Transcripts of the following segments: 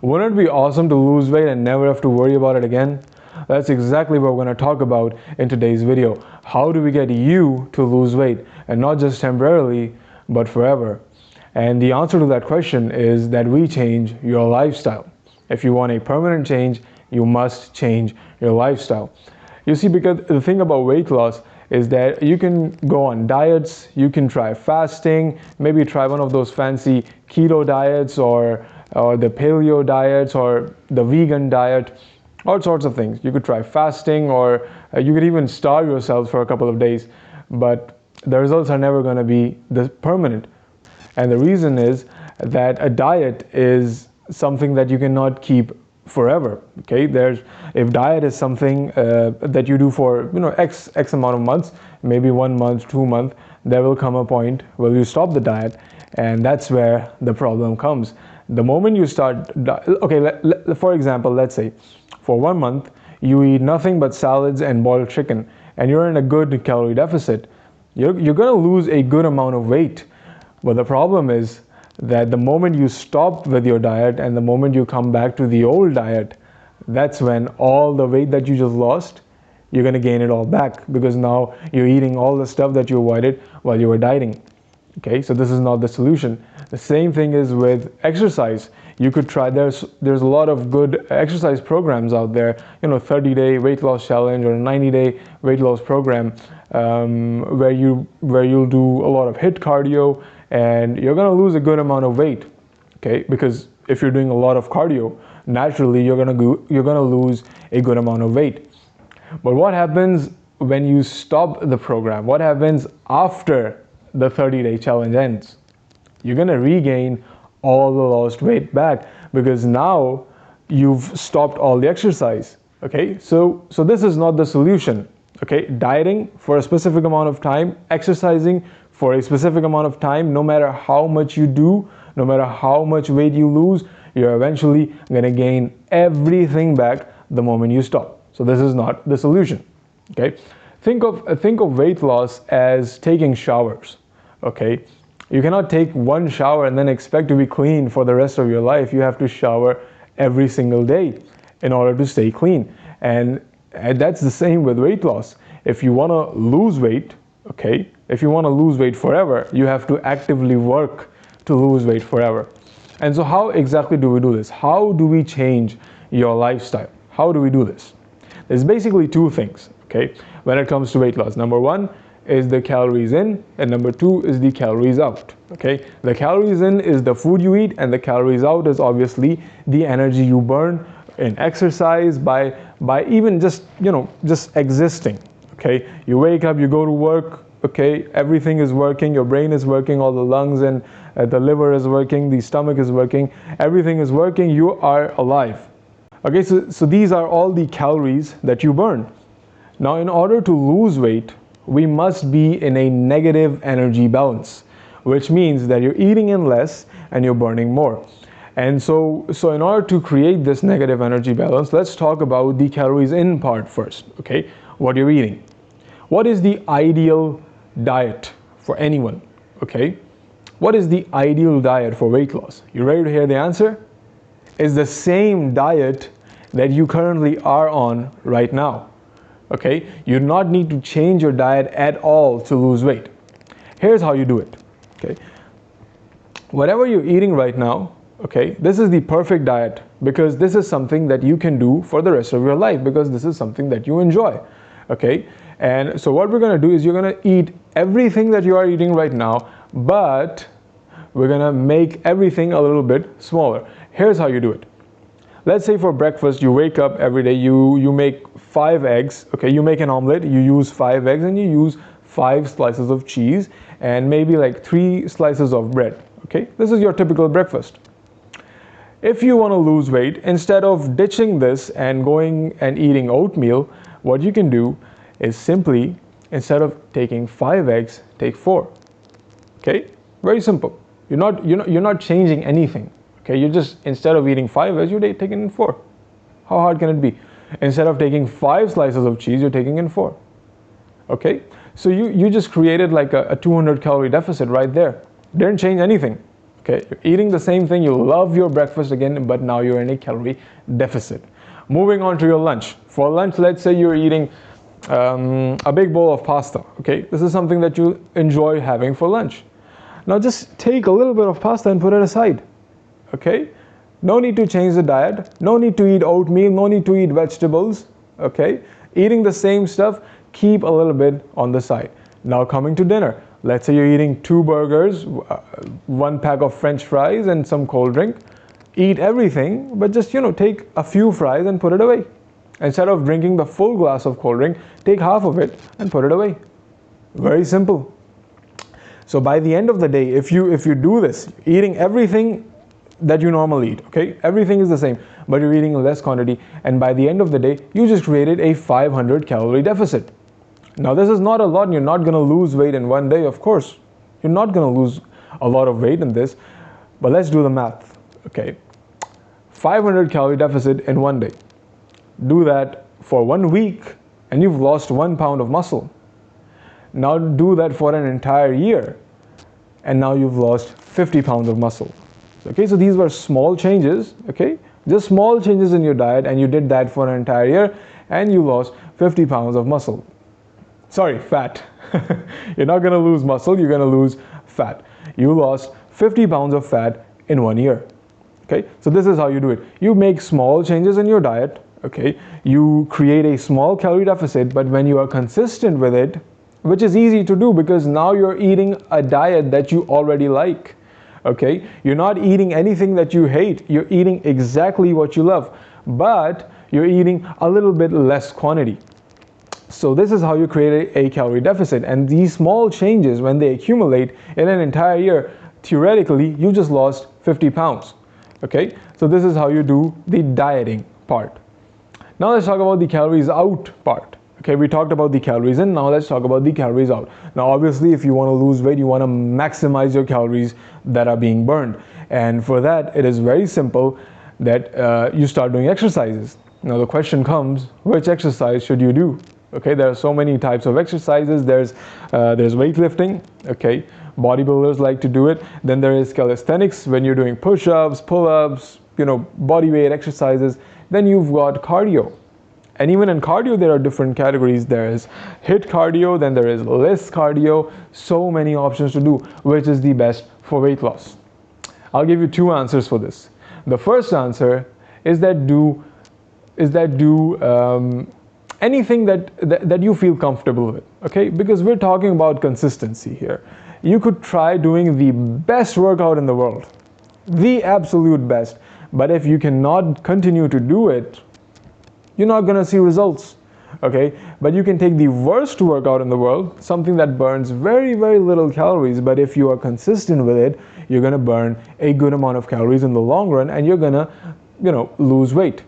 Wouldn't it be awesome to lose weight and never have to worry about it again? That's exactly what we're going to talk about in today's video. How do we get you to lose weight, and not just temporarily, but forever? And the answer to that question is that we change your lifestyle. If you want a permanent change, you must change your lifestyle. You see, because the thing about weight loss is that you can go on diets, you can try fasting, maybe try one of those fancy keto diets or the paleo diets or the vegan diet, all sorts of things. You could try fasting, or you could even starve yourself for a couple of days, but the results are never going to be permanent. And the reason is that a diet is something that you cannot keep forever. Okay, if diet is something that you do for x amount of months, maybe 1 month, 2 months, there will come a point where you stop the diet, and that's where the problem comes. The moment you start, for example, let's say for 1 month you eat nothing but salads and boiled chicken, and you're in a good calorie deficit, you're going to lose a good amount of weight. But the problem is that the moment you stop with your diet and the moment you come back to the old diet, that's when all the weight that you just lost, you're going to gain it all back, because now you're eating all the stuff that you avoided while you were dieting. Okay, so this is not the solution. The same thing is with exercise. You could try, there's a lot of good exercise programs out there, 30-day weight loss challenge or a 90-day weight loss program, where you'll do a lot of HIIT cardio, and you're going to lose a good amount of weight. Okay, because if you're doing a lot of cardio, naturally you're going to lose a good amount of weight. But what happens when you stop the program? What happens after the 30-day challenge ends? You're going to regain all the lost weight back, because now you've stopped all the exercise. Okay, so this is not the solution. Okay, dieting for a specific amount of time, exercising for a specific amount of time, no matter how much you do, no matter how much weight you lose, you're eventually going to gain everything back the moment you stop. So this is not the solution. Okay, think of weight loss as taking showers. Okay, you cannot take one shower and then expect to be clean for the rest of your life. You have to shower every single day in order to stay clean. And that's the same with weight loss. If you want to lose weight, okay, if you want to lose weight forever, you have to actively work to lose weight forever. And so how exactly do we do this? How do we change your lifestyle? How do we do this? There's basically two things, okay, when it comes to weight loss. Number one is the calories in, and number two is the calories out. Okay, the calories in is the food you eat, and the calories out is obviously the energy you burn in exercise by even just existing. Okay, you wake up, you go to work, okay, everything is working, your brain is working, all the lungs and the liver is working, the stomach is working, everything is working, you are alive. Okay, so these are all the calories that you burn. Now, in order to lose weight, we must be in a negative energy balance, which means that you're eating in less and you're burning more. And so in order to create this negative energy balance, let's talk about the calories in part first. Okay, what you're eating. What is the ideal diet for anyone? Okay, what is the ideal diet for weight loss? You ready to hear the answer? It's the same diet that you currently are on right now. Okay, you do not need to change your diet at all to lose weight. Here's how you do it. Okay, whatever you're eating right now, okay, this is the perfect diet, because this is something that you can do for the rest of your life, because this is something that you enjoy. Okay, and so what we're going to do is you're going to eat everything that you are eating right now, but we're going to make everything a little bit smaller. Here's how you do it. Let's say for breakfast, you wake up every day, you make 5 eggs, okay, you make an omelet, you use 5 eggs, and you use 5 slices of cheese, and maybe like 3 slices of bread, okay? This is your typical breakfast. If you want to lose weight, instead of ditching this and going and eating oatmeal, what you can do is simply, instead of taking 5 eggs, take 4, okay? Very simple. You're not changing anything. Okay, you just, instead of eating 5 eggs, you're taking in 4. How hard can it be? Instead of taking 5 slices of cheese, you're taking in 4. Okay, so you just created like a 200 calorie deficit right there. Didn't change anything. Okay, you're eating the same thing, you love your breakfast again, but now you're in a calorie deficit. Moving on to your lunch. For lunch, let's say you're eating a big bowl of pasta. Okay, this is something that you enjoy having for lunch. Now just take a little bit of pasta and put it aside. Okay, no need to change the diet, no need to eat oatmeal, no need to eat vegetables. Okay, eating the same stuff, keep a little bit on the side. Now coming to dinner, let's say you're eating 2 burgers, 1 pack of French fries and some cold drink. Eat everything, but just take a few fries and put it away. Instead of drinking the full glass of cold drink, take half of it and put it away. Very simple. So by the end of the day, if you do this, eating everything that you normally eat, okay, everything is the same, but you're eating less quantity, and by the end of the day, you just created a 500 calorie deficit. Now this is not a lot, and you're not going to lose weight in one day, of course. You're not going to lose a lot of weight in this, but let's do the math, okay. 500 calorie deficit in one day. Do that for 1 week, and you've lost 1 pound of muscle. Now do that for an entire year, and now you've lost 50 pounds of muscle. Okay, so these were small changes, okay, just small changes in your diet, and you did that for an entire year, and you lost 50 pounds of muscle. Sorry, fat. You're not going to lose muscle, you're going to lose fat. You lost 50 pounds of fat in 1 year. Okay, so this is how you do it. You make small changes in your diet, okay, you create a small calorie deficit, but when you are consistent with it, which is easy to do because now you're eating a diet that you already like. Okay, you're not eating anything that you hate, you're eating exactly what you love, but you're eating a little bit less quantity. So this is how you create a calorie deficit, and these small changes, when they accumulate in an entire year, theoretically you just lost 50 pounds. Okay, so this is how you do the dieting part. Now let's talk about the calories out part. Okay, we talked about the calories in, now let's talk about the calories out. Now obviously if you want to lose weight, you want to maximize your calories that are being burned. And for that, it is very simple that you start doing exercises. Now the question comes, which exercise should you do? Okay, there are so many types of exercises. There's weightlifting, okay, bodybuilders like to do it. Then there is calisthenics, when you're doing push-ups, pull-ups, body weight exercises. Then you've got cardio. And even in cardio, there are different categories. There is HIIT cardio, then there is LISS cardio. So many options to do. Which is the best for weight loss? I'll give you 2 answers for this. The first answer is that do anything that you feel comfortable with. Okay, because we're talking about consistency here. You could try doing the best workout in the world, the absolute best, but if you cannot continue to do it, you're not going to see results. Okay, but you can take the worst workout in the world, something that burns very, very little calories, but if you are consistent with it, you're going to burn a good amount of calories in the long run, and you're going to lose weight.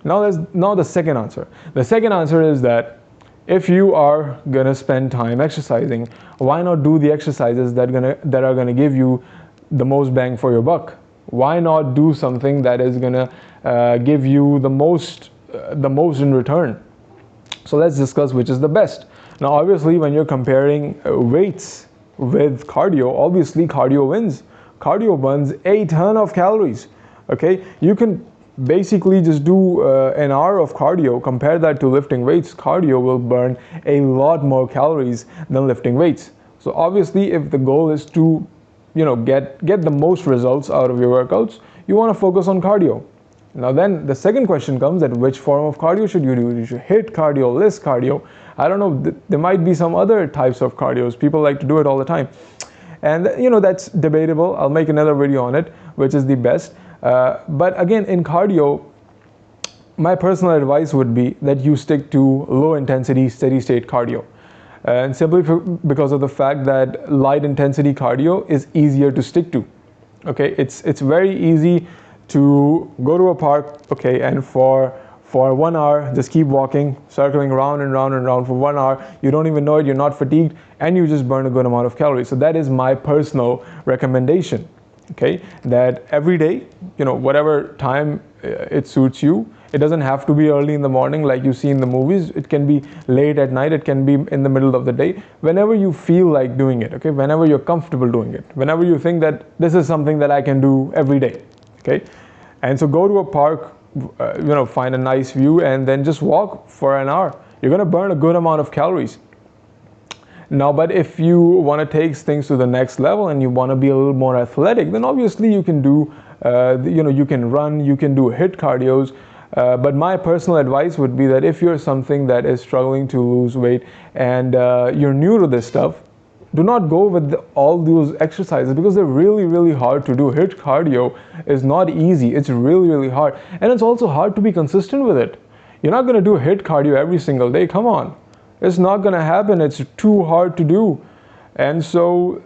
Now the second answer. The second answer is that if you are going to spend time exercising, why not do the exercises that are going to give you the most bang for your buck? Why not do something that is going to give you the most in return? So let's discuss which is the best. Now obviously when you're comparing weights with cardio, obviously cardio wins. Cardio burns a ton of calories. Okay, you can basically just do an hour of cardio, compare that to lifting weights. Cardio will burn a lot more calories than lifting weights. So obviously if the goal is to get the most results out of your workouts, you want to focus on cardio. Now then the second question comes, that which form of cardio should you do? You should HIIT cardio, LISS cardio. I don't know, there might be some other types of cardios. People like to do it all the time. And that's debatable. I'll make another video on it, which is the best. But again, in cardio, my personal advice would be that you stick to low intensity, steady state cardio. And simply because of the fact that light intensity cardio is easier to stick to. Okay, it's very easy to go to a park, okay, and for 1 hour just keep walking, circling round and round and round for 1 hour. You don't even know it, you're not fatigued, and you just burn a good amount of calories. So that is my personal recommendation. Okay, that every day, whatever time it suits you. It doesn't have to be early in the morning like you see in the movies. It can be late at night. It can be in the middle of the day. Whenever you feel like doing it, okay? Whenever you're comfortable doing it. Whenever you think that this is something that I can do every day, okay? And so go to a park, find a nice view and then just walk for an hour. You're going to burn a good amount of calories. Now, but if you want to take things to the next level and you want to be a little more athletic, then obviously you can do, you can run, you can do HIIT cardios. But my personal advice would be that if you're something that is struggling to lose weight and you're new to this stuff, do not go with all those exercises because they're really, really hard to do. HIIT cardio is not easy. It's really, really hard. And it's also hard to be consistent with it. You're not going to do HIIT cardio every single day. Come on. It's not going to happen. It's too hard to do. And so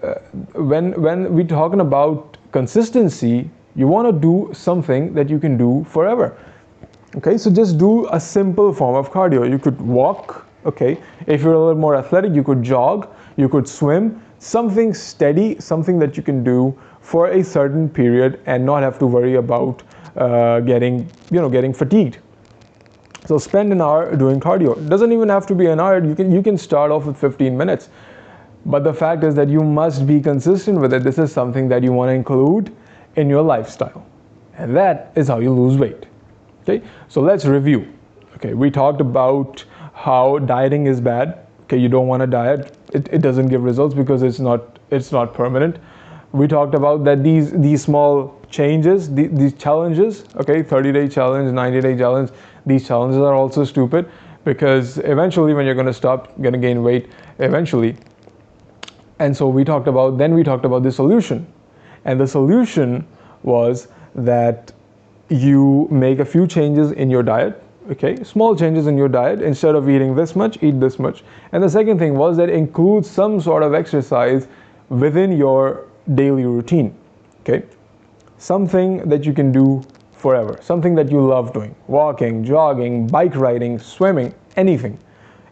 when we're talking about consistency, you want to do something that you can do forever. Okay, so just do a simple form of cardio. You could walk, okay? If you're a little more athletic, you could jog, you could swim, something steady, something that you can do for a certain period and not have to worry about getting fatigued. So spend an hour doing cardio. It doesn't even have to be an hour. You can start off with 15 minutes. But the fact is that you must be consistent with it. This is something that you want to include in your lifestyle. And that is how you lose weight. Okay, so let's review. Okay, we talked about how dieting is bad. Okay, you don't want to diet. It doesn't give results because it's not permanent. We talked about that these small changes, these challenges, okay, 30-day challenge, 90-day challenge, these challenges are also stupid because eventually when you're going to stop, you're going to gain weight eventually. And so we talked about the solution. And the solution was that you make a few changes in your diet, okay? Small changes in your diet. Instead of eating this much, eat this much. And the second thing was that include some sort of exercise within your daily routine, okay? Something that you can do forever, something that you love doing, walking, jogging, bike riding, swimming, anything.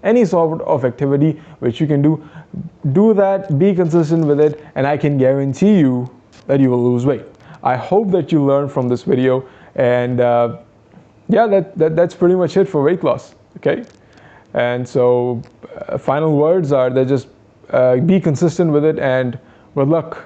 Any sort of activity which you can do that, be consistent with it, and I can guarantee you that you will lose weight. I hope that you learned from this video. And yeah, that's pretty much it for weight loss, okay? And so final words are that just be consistent with it and good luck.